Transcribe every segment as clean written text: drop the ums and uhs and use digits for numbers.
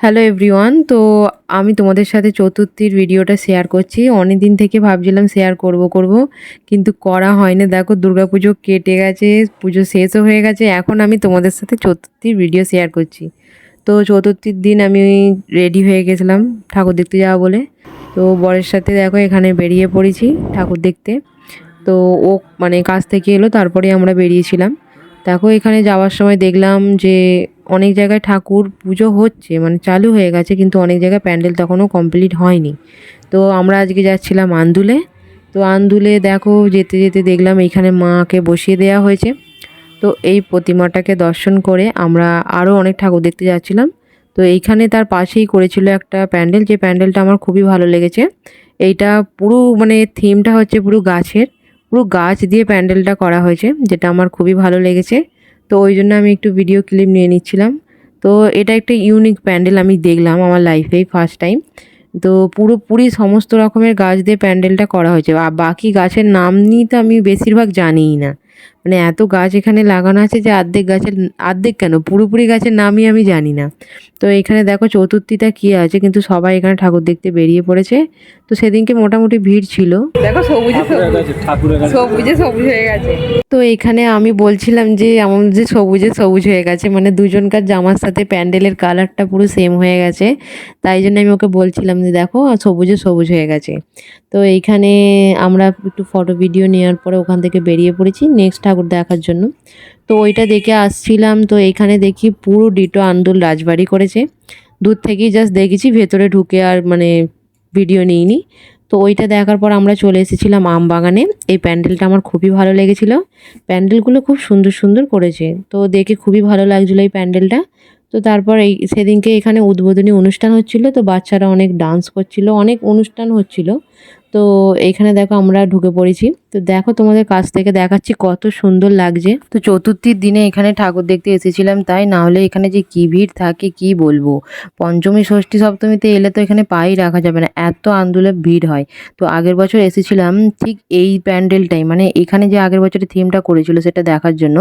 Hello everyone. তো আমি তোমাদের সাথে চতুর্থীর ভিডিওটা শেয়ার করছি। অনেক দিন থেকে ভাবছিলাম শেয়ার করব কিন্তু করা হয়নি। দেখো দুর্গাপুজো কেটে গেছে, পুজো শেষও হয়ে গেছে, এখন আমি তোমাদের সাথে চতুর্থীর ভিডিও শেয়ার করছি। তো চতুর্থীর দিন আমি রেডি হয়ে গেছিলাম ঠাকুর দেখতে যাওয়া বলে। তো বরের সাথে দেখো এখানে বেরিয়ে পড়েছি ঠাকুর দেখতে। তো ও মানে কাজ থেকে এলো, তারপরে আমরা বেরিয়েছিলাম। দেখো এখানে যাওয়ার সময় দেখলাম যে অনেক জায়গায় ঠাকুর পুজো হচ্ছে, মানে চালু হয়ে গেছে, কিন্তু অনেক জায়গায় প্যান্ডেল তখনও কমপ্লিট হয়নি। তো আমরা আজকে যাচ্ছিলাম আন্দুলে। তো আন্দুলে দেখো যেতে যেতে দেখলাম এইখানে মাকে বসিয়ে দেওয়া হয়েছে। তো এই প্রতিমাটাকে দর্শন করে আমরা আরও অনেক ঠাকুর দেখতে যাচ্ছিলাম। তো এইখানে তার পাশেই করেছিল একটা প্যান্ডেল, যে প্যান্ডেলটা আমার খুবই ভালো লেগেছে। এইটা পুরো মানে থিমটা হচ্ছে পুরো গাছের, পুরো গাছ দিয়ে প্যান্ডেলটা করা হয়েছে, যেটা আমার খুবই ভালো লেগেছে। তো ওই জন্য আমি একটু ভিডিও ক্লিপ নিয়ে নিচ্ছিলাম। তো এটা একটা ইউনিক প্যান্ডেল আমি দেখলাম আমার লাইফেই ফার্স্ট টাইম। তো পুরোপুরি সমস্ত রকমের গাছ দিয়ে প্যান্ডেলটা করা হয়েছে, আর বাকি গাছের নাম নিয়ে তো আমি বেশিরভাগ জানিই না। মানে এত গাছ এখানে লাগানো আছে যে অর্ধেক কেন পুরোপুরি গাছের নামই আমি জানি না। তো এখানে দেখো চতুর্থীটা কী আছে, কিন্তু সবাই এখানে ঠাকুর দেখতে বেরিয়ে পড়েছে। তো সেদিনকে মোটামুটি ভিড় ছিল। দেখো সবুজে সবুজে সবুজ হয়ে গেছে। তো এখানে আমি বলছিলাম যে এমন যে সবুজে সবুজ হয়ে গেছে, মানে দুজনকার জামার সাথে প্যান্ডেলের কালারটা পুরো সেম হয়ে গেছে। তাই জন্য আমি ওকে বলছিলাম যে দেখো সবুজে সবুজ হয়ে গেছে। তো এইখানে আমরা একটু ফটো ভিডিও নেওয়ার পরে ওখান থেকে বেরিয়ে পড়েছি নেক্সট ঠাকুর দেখার জন্য। তো ওইটা দেখে আসছিলাম, তো এখানে দেখি পুরো ডিটো আন্দুল রাজবাড়ি করেছে। দূর থেকেই জাস্ট দেখেছি, ভেতরে ঢুকে আর মানে ভিডিও নিইনি। তো ওইটা দেখার পর আমরা চলে এসেছিলাম আমবাগানে। এই প্যান্ডেলটা আমার খুবই ভালো লেগেছিল, প্যান্ডেলগুলো খুব সুন্দর সুন্দর করেছে, তো দেখে খুবই ভালো লাগছিলো এই প্যান্ডেলটা। তো তারপর সেদিনকে এখানে উদ্বোধনী অনুষ্ঠান হচ্ছিল, তো বাচ্চারা অনেক ডান্স করছিল, অনেক অনুষ্ঠান হচ্ছিল। তো এইখানে দেখো আমরা ঢুকে পড়েছি। তো দেখো তোমাদের কাছ থেকে দেখাচ্ছি কত সুন্দর লাগছে। তো চতুর্থীর দিনে এখানে ঠাকুর দেখতে এসেছিলাম, তাই না হলে এখানে যে কি ভিড় থাকে কি বলবো। পঞ্চমী ষষ্ঠী সপ্তমীতে এলে তো এখানে পাই রাখা যাবে না, এত আন্দোলন ভিড় হয়। তো আগের বছর এসেছিলাম ঠিক এই প্যান্ডেলটাই, মানে এখানে যে আগের বছরের থিমটা করেছিল সেটা দেখার জন্য।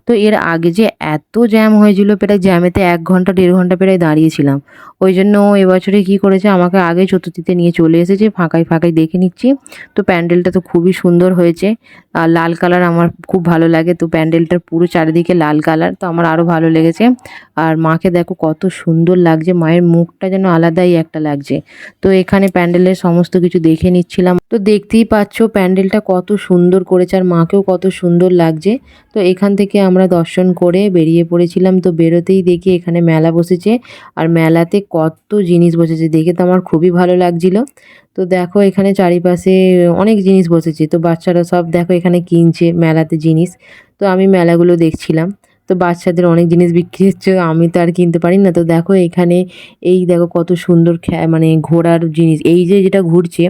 তো এর আগে যে এত জ্যাম হয়েছিল, প্রায় জ্যামেতে 1 ঘন্টা 1.5 ঘন্টা প্রায় দাঁড়িয়েছিলাম। ওই জন্য এবছরে কি করেছে, আমাকে আগে চতুর্থীতে নিয়ে চলে এসেছে, ফাঁকায় ফাঁকায় দেখে নিচ্ছি। তো প্যান্ডেলটা তো খুবই সুন্দর হয়েছে, আর লাল কালার আমার খুব ভালো লাগে। তো প্যান্ডেলটার পুরো চারিদিকে লাল কালার, তো আমার আরও ভালো লেগেছে। আর মাকে দেখো কত সুন্দর লাগছে, মায়ের মুখটা যেন আলাদাই একটা লাগছে। তো এখানে প্যান্ডেলের সমস্ত কিছু দেখে নিচ্ছিলাম। তো দেখতেই পাচ্ছ প্যান্ডেলটা কত সুন্দর করেছে, আর মাকেও কত সুন্দর লাগছে। তো এখান থেকে আমরা দর্শন করে বেরিয়ে পড়েছিলাম। তো বেরোতেই দেখি এখানে মেলা বসেছে, আর মেলাতে কত জিনিস বসেছে, দেখে তো আমার খুবই ভালো লাগছিল। তো দেখো এখানে চারিপাশে অনেক জিনিস বসেছে, তো বাচ্চারা সব দেখো এখানে কিনছে মেলাতে জিনিস। তো আমি মেলাগুলো দেখছিলাম। তো বাচ্চাদের অনেক জিনিস বিক্রি হচ্ছে, আমি তো আর কিনতে পারি না। তো দেখো এখানে এই দেখো কত সুন্দর মানে ঘোড়ার জিনিস, এই যে যেটা ঘুরছে,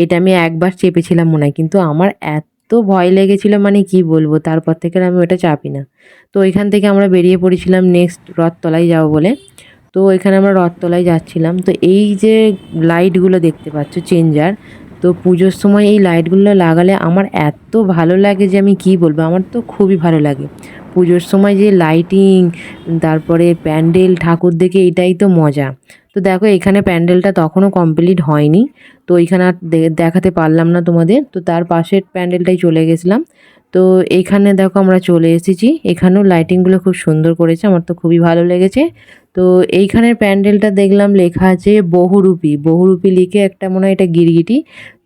এটা আমি একবার চেপেছিলাম মনে হয়, কিন্তু আমার এত ভয় লেগেছিল মানে কি বলবো, তারপর থেকে আর আমি ওটা চাপি না। তো এখান থেকে আমরা বেরিয়ে পড়েছিলাম নেক্সট রথতলায় যাবো বলে। তো এখানে আমরা রথতলায় যাচ্ছিলাম। তো এই যে লাইটগুলো দেখতে পাচ্ছ চেঞ্জার, তো পুজোর সময় এই লাইটগুলো লাগালে আমার এত ভালো লাগে যে আমি কি বলবো, আমার তো খুবই ভালো লাগে পুজোর সময় যে লাইটিং, তারপরে প্যান্ডেল ঠাকুর দেখে, এটাই তো মজা। তো দেখো এখানে প্যান্ডেলটা তখনও কমপ্লিট হয়নি, তো এইখানে আর দেখাতে পারলাম না তোমাদের। তো তার পাশের প্যান্ডেলটাই চলে গেছিলাম। তো এইখানে দেখো আমরা চলে এসেছি, এখানেও লাইটিংগুলো খুব সুন্দর করেছে, আমার তো খুবই ভালো লেগেছে। তো এইখানের প্যান্ডেলটা দেখলাম লেখা আছে বহুরূপী, বহুরূপী লিখে একটা মনে হয় এটা গিরগিটি।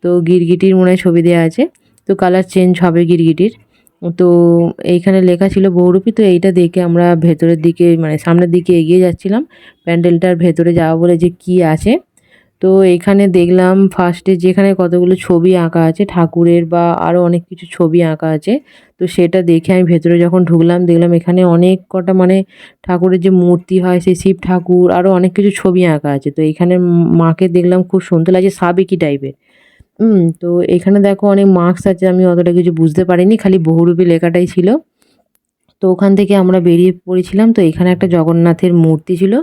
তো গিরগিটির মনে হয় ছবি দেওয়া আছে, তো কালার চেঞ্জ হবে গিরগিটির। তো এইখানে লেখা ছিল বহুরূপী। তো এইটা দেখে আমরা ভেতরের দিকে মানে সামনের দিকে এগিয়ে যাচ্ছিলাম, প্যান্ডেলটার ভেতরে যাওয়া বলে যে কি আছে। তো এখানে দেখলাম ফার্স্টে যেখানে কতগুলো ছবি আঁকা আছে ঠাকুরের, বা আরও অনেক কিছু ছবি আঁকা আছে। তো সেটা দেখে আমি ভেতরে যখন ঢুকলাম দেখলাম এখানে অনেক কটা মানে ঠাকুরের যে মূর্তি হয়, সেই শিব ঠাকুর, আরও অনেক কিছু ছবি আঁকা আছে। তো এখানে মাকে দেখলাম খুব সুন্দর লাগছে, সাবেকি টাইপের। তো এখানে দেখো অনেক মাস্ক আছে, আমি অতটা কিছু বুঝতে পারিনি, খালি বহুরূপী লেখাটাই ছিল। তো ওখান থেকে আমরা বেরিয়ে পড়েছিলাম। তো এখানে একটা জগন্নাথের মূর্তি ছিল,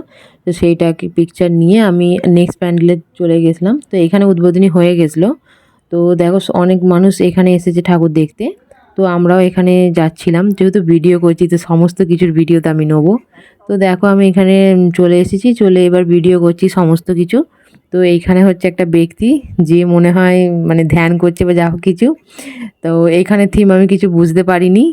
তো সেইটাকে পিকচার নিয়ে আমি নেক্সট প্যান্ডেলে চলে গেছিলাম। তো এখানে উদ্বোধনী হয়ে গেছিলো। তো দেখো অনেক মানুষ এখানে এসেছে ঠাকুর দেখতে। তো আমরাও এখানে যাচ্ছিলাম, যেহেতু ভিডিও করছি তো সমস্ত কিছুর ভিডিও তো আমি নেবো। তো দেখো আমি এখানে চলে এসেছি, চলে এবার ভিডিও করছি সমস্ত কিছু। তো এইখানে হচ্ছে একটা ব্যক্তি যে মনে হয় মানে ধ্যান করছে বা যা হোক কিছু। তো এইখানে থিম আমি কিছু বুঝতে পারিনি।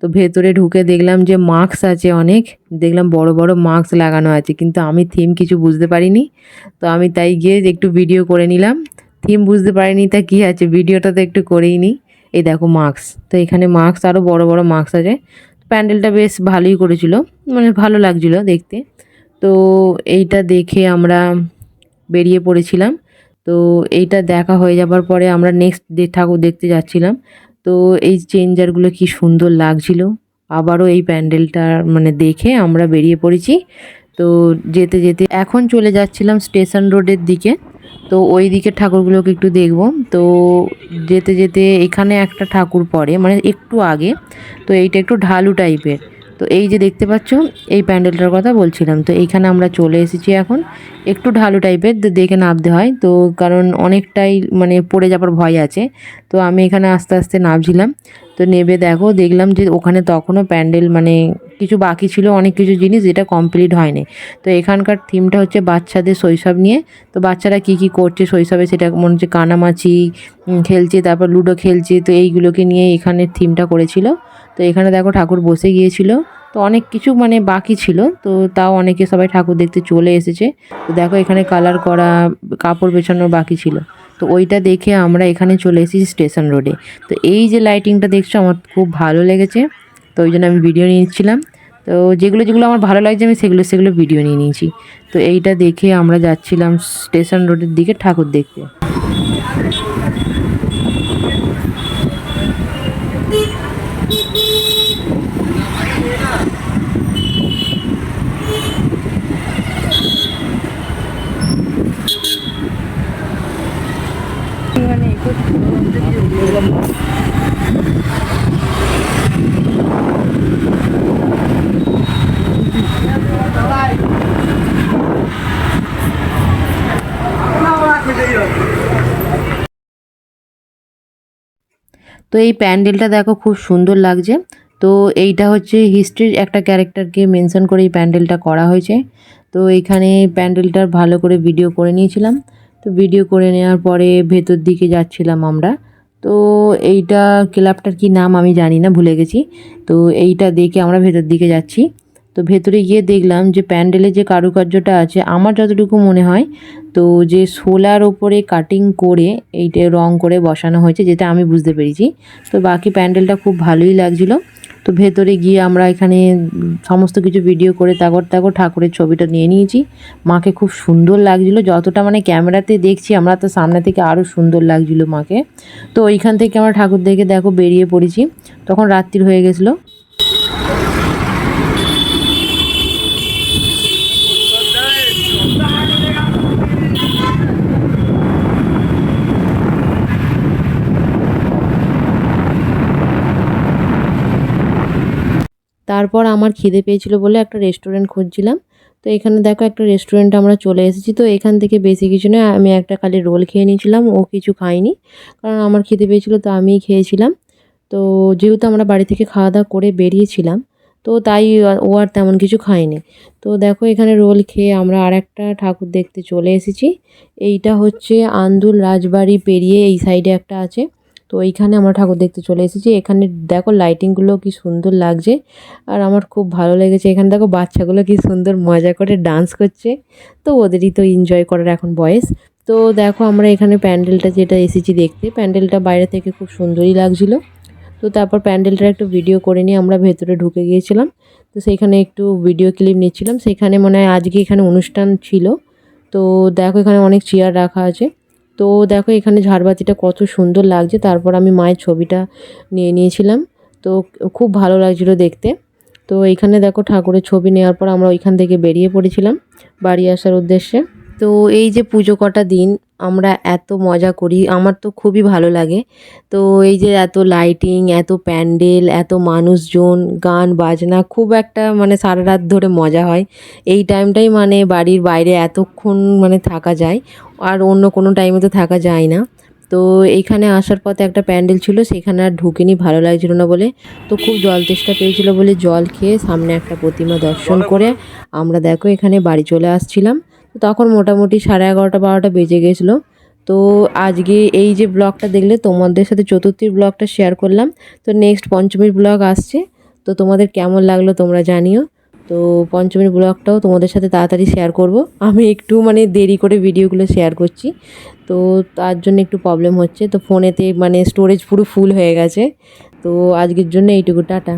তো ভেতরে ঢুকে দেখলাম যে মাস্ক আছে অনেক, দেখলাম বড় বড় মাস্ক লাগানো আছে, কিন্তু আমি থিম কিছু বুঝতে পারিনি। তো আমি তাই গিয়ে একটু ভিডিও করে নিলাম। থিম বুঝতে পারিনি তা কী আছে, ভিডিওটা তো একটু করেই নিই। এই দেখো মাস্ক, তো এখানে মাস্ক আরও বড় বড় মাস্ক আছে। প্যান্ডেলটা বেশ ভালোই করেছিল, মানে ভালো লাগছিল দেখতে। তো এইটা দেখে আমরা বেরিয়ে পড়েছিলাম। তো এইটা দেখা হয়ে যাবার পরে আমরা নেক্সট ঠাকুর দেখতে যাচ্ছিলাম। তো এই চেঞ্জারগুলো কি সুন্দর লাগছিল। আবারও এই প্যান্ডেলটা মানে দেখে আমরা বেরিয়ে পড়েছি। তো যেতে যেতে এখন চলে যাচ্ছিলাম স্টেশন রোডের দিকে। তো ওই দিকের ঠাকুরগুলোকে একটু দেখব। তো যেতে যেতে এখানে একটা ঠাকুর পড়ে মানে একটু আগে। তো এইটা একটু ঢালু টাইপের। তো এই যে দেখতে পাচ্ছ এই প্যান্ডেলটার কথা বলছিলাম। তো এইখানে আমরা চলে এসেছি এখন। একটু ঢালু টাইপের, দেখে নামতে হয় তো, কারণ অনেকটাই মানে পড়ে যাবার ভয় আছে। তো আমি এখানে আস্তে আস্তে নামছিলাম। তো নেবে দেখলাম যে ওখানে তখনও প্যান্ডেল মানে কিছু বাকি ছিল, অনেক কিছু জিনিস যেটা কমপ্লিট হয়নি। তো এখানকার থিমটা হচ্ছে বাচ্চাদের শৈশব নিয়ে। তো বাচ্চারা কি কি করছে শৈশবে সেটা মনে হচ্ছে কানামাছি খেলছে, তারপর লুডো খেলছে, তো এইগুলোকে নিয়ে এখানে থিমটা করেছিল। তো এখানে দেখো ঠাকুর বসে গিয়েছিল। তো অনেক কিছু মানে বাকি ছিল, তো তাও অনেকে সবাই ঠাকুর দেখতে চলে এসেছে। তো দেখো এখানে কালার করা কাপড় বেছানোর বাকি ছিল। তো ওইটা দেখে আমরা এখানে চলে এসেছি স্টেশন রোডে। তো এই যে লাইটিংটা দেখছো আমার খুব ভালো লেগেছে, তো ওই জন্য আমি ভিডিও নিচ্ছিলাম। তো যেগুলো যেগুলো আমার ভালো লাগছে আমি সেগুলো ভিডিও নিয়ে নিয়েছি। তো এইটা দেখে আমরা যাচ্ছিলাম স্টেশন রোডের দিকে ঠাকুর দেখতে। তো এই প্যান্ডেলটা দেখো খুব সুন্দর লাগছে। তো এইটা হচ্ছে হিস্ট্রির একটা ক্যারেক্টারকে মেনশন করে এই প্যান্ডেলটা করা হয়েছে। তো এইখানে প্যান্ডেলটার ভালো করে ভিডিও করে নিয়েছিলাম। তো ভিডিও করে নেওয়ার পরে ভেতর দিকে যাচ্ছিলাম আমরা। তো এইটা ক্লাবটার কি নাম আমি জানি না, ভুলে গেছি। তো এইটা দেখে আমরা ভেতর দিকে যাচ্ছি। তো ভেতরে গিয়ে দেখলাম যে প্যান্ডেলের যে কারুকার্যটা আছে আমার যতটুকু মনে হয়, তো যে শোলার ওপরে কাটিং করে এইটা রং করে বসানো হয়েছে, যেটা আমি বুঝতে পেরেছি। তো বাকি প্যান্ডেলটা খুব ভালোই লাগছিলো। তো ভেতরে গিয়ে আমরা এখানে সমস্ত কিছু ভিডিও করে তারপর ঠাকুরের ছবিটা নিয়ে নিয়েছি। মাকে খুব সুন্দর লাগছিলো, যতটা মানে ক্যামেরাতে দেখছি আমরা তো সামনে থেকে আরও সুন্দর লাগছিলো মাকে। তো ওইখান থেকে আমরা ঠাকুর দেখে দেখো বেরিয়ে পড়েছি। তখন রাত্রির হয়ে গেছিলো। তারপর আমার খিদে পেয়েছিল বলে একটা রেস্টুরেন্ট খুঁজছিলাম। তো এখানে দেখো একটা রেস্টুরেন্টে আমরা চলে এসেছি। তো এখান থেকে বেশি কিছু নয়, আমি একটা খালি রোল খেয়ে নিয়েছিলাম, ও কিছু খাইনি, কারণ আমার খিদে পেয়েছিল তো আমিই খেয়েছিলাম। তো যেহেতু আমরা বাড়ি থেকে খাওয়া দাওয়া করে বেরিয়েছিলাম, তো তাই ও আর তেমন কিছু খায়নি। তো দেখো এখানে রোল খেয়ে আমরা আর একটা ঠাকুর দেখতে চলে এসেছি। এইটা হচ্ছে আন্দুল রাজবাড়ি পেরিয়ে এই সাইডে একটা আছে। তো এইখানে আমরা ঠাকুর দেখতে চলে এসেছি। এখানে দেখো লাইটিংগুলো কি সুন্দর লাগছে, আর আমার খুব ভালো লেগেছে। এখানে দেখো বাচ্চাগুলো কি সুন্দর মজা করে ডান্স করছে। তো ওদেরই তো এনজয় করার এখন বয়স। তো দেখো আমরা এখানে প্যান্ডেলটা যেটা এসেছি দেখতে, প্যান্ডেলটা বাইরে থেকে খুব সুন্দরই লাগছিলো। তো তারপর প্যান্ডেলটার একটু ভিডিও করে নিয়ে আমরা ভেতরে ঢুকে গিয়েছিলাম। তো সেইখানে একটু ভিডিও ক্লিপ নিচ্ছিলাম। সেখানে মনে হয় আজকে এখানে অনুষ্ঠান ছিল। তো দেখো এখানে অনেক চেয়ার রাখা আছে। তো দেখো এখানে ঝাড়বাতিটা কত সুন্দর লাগছে। তারপর আমি মায়ের ছবিটা নিয়ে নিয়েছিলাম। তো খুব ভালো লাগছিলো দেখতে। তো এইখানে দেখো ঠাকুরের ছবি নেওয়ার পর আমরা ওইখান থেকে বেরিয়ে পড়েছিলাম বাড়ি আসার উদ্দেশ্যে। তো এই যে পুজো কটা দিন আমরা এত মজা করি, আমার তো খুবই ভালো লাগে। তো এই যে এত লাইটিং, এত প্যান্ডেল, এত মানুষজন, গান বাজনা, খুব একটা মানে সারা রাত ধরে মজা হয়। এই টাইমটাই মানে বাড়ির বাইরে এতক্ষণ মানে থাকা যায়, আর অন্য কোনো টাইমে তো থাকা যায় না। তো এইখানে আসার পথে একটা প্যান্ডেল ছিল, সেখানে আর ঢুকিনি, ভালো লাগছিল না বলে। তো খুব জল তেষ্টা পেয়েছিল বলে জল খেয়ে সামনে একটা প্রতিমা দর্শন করে আমরা দেখো এখানে বাড়ি চলে আসছিলাম। তো তখন মোটামুটি 11:30 12টা বেজে গেছিলো। তো আজকে এই যে ব্লগটা দেখলে তোমাদের সাথে চতুর্থীর ব্লগটা শেয়ার করলাম। তো নেক্সট পঞ্চমীর ব্লগ আসছে, তো তোমাদের কেমন লাগলো তোমরা জানিও। তো পঞ্চমীর ব্লগটাও তোমাদের সাথে তাড়াতাড়ি শেয়ার করব। আমি একটু মানে দেরি করে ভিডিওগুলো শেয়ার করছি, তো তার জন্য একটু প্রবলেম হচ্ছে। তো ফোনেতে মানে স্টোরেজ পুরো ফুল হয়ে গেছে। তো আজকের জন্য এইটুকু, টাটা।